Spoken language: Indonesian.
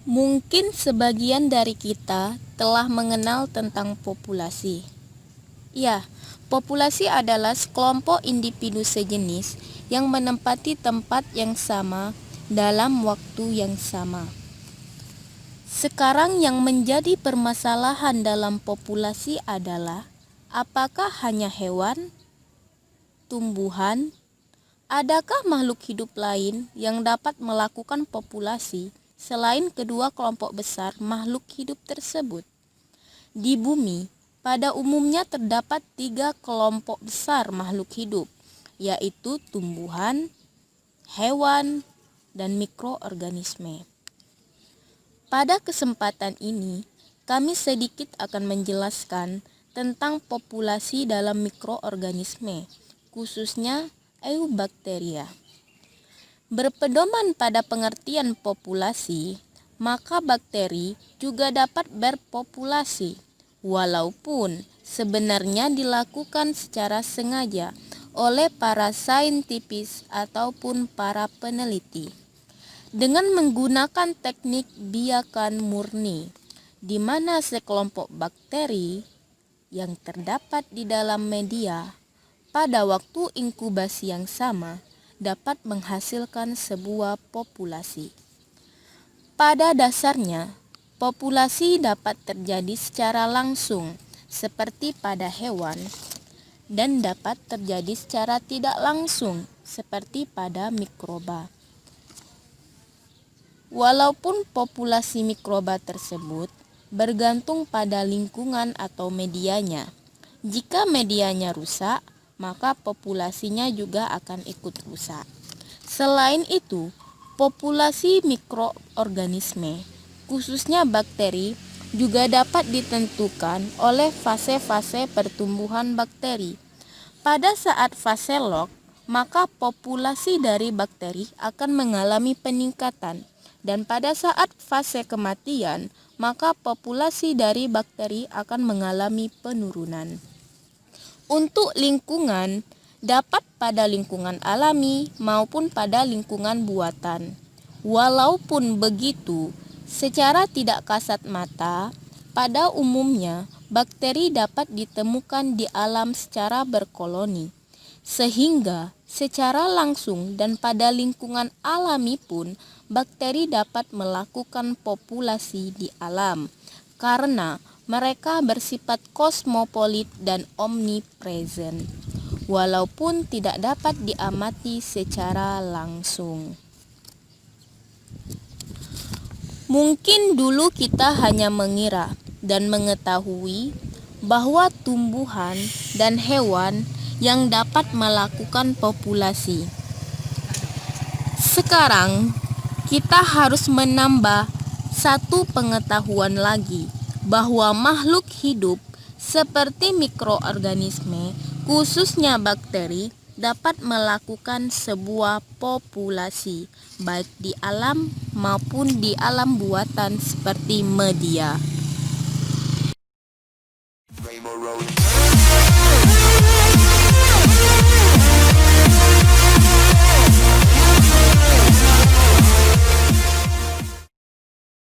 Mungkin sebagian dari kita telah mengenal tentang populasi. Ya, populasi adalah sekelompok individu sejenis yang menempati tempat yang sama dalam waktu yang sama. Sekarang yang menjadi permasalahan dalam populasi adalah apakah hanya hewan, tumbuhan, adakah makhluk hidup lain yang dapat melakukan populasi selain kedua kelompok besar makhluk hidup tersebut? Di bumi, pada umumnya terdapat 3 kelompok besar makhluk hidup, yaitu tumbuhan, hewan, dan mikroorganisme. Pada kesempatan ini, kami sedikit akan menjelaskan tentang populasi dalam mikroorganisme, khususnya eubakteria. Berpedoman pada pengertian populasi, maka bakteri juga dapat berpopulasi, walaupun sebenarnya dilakukan secara sengaja oleh para saintifis ataupun para peneliti dengan menggunakan teknik biakan murni, di mana sekelompok bakteri yang terdapat di dalam media pada waktu inkubasi yang sama dapat menghasilkan sebuah populasi. Pada dasarnya, populasi dapat terjadi secara langsung seperti pada hewan dan dapat terjadi secara tidak langsung seperti pada mikroba. Walaupun populasi mikroba tersebut bergantung pada lingkungan atau medianya. Jika medianya rusak, maka populasinya juga akan ikut rusak. Selain itu, populasi mikroorganisme, khususnya bakteri, juga dapat ditentukan oleh fase-fase pertumbuhan bakteri. Pada saat fase log, maka populasi dari bakteri akan mengalami peningkatan. Dan pada saat fase kematian, maka populasi dari bakteri akan mengalami penurunan. Untuk lingkungan, dapat pada lingkungan alami maupun pada lingkungan buatan. Walaupun begitu, secara tidak kasat mata, pada umumnya bakteri dapat ditemukan di alam secara berkoloni. Sehingga secara langsung dan pada lingkungan alami pun bakteri dapat melakukan populasi di alam karena mereka bersifat kosmopolit dan omnipresent, walaupun tidak dapat diamati secara langsung. Mungkin dulu kita hanya mengira dan mengetahui bahwa tumbuhan dan hewan yang dapat melakukan populasi. Sekarang kita harus menambah satu pengetahuan lagi bahwa makhluk hidup seperti mikroorganisme, khususnya bakteri, dapat melakukan sebuah populasi baik di alam maupun di alam buatan seperti media.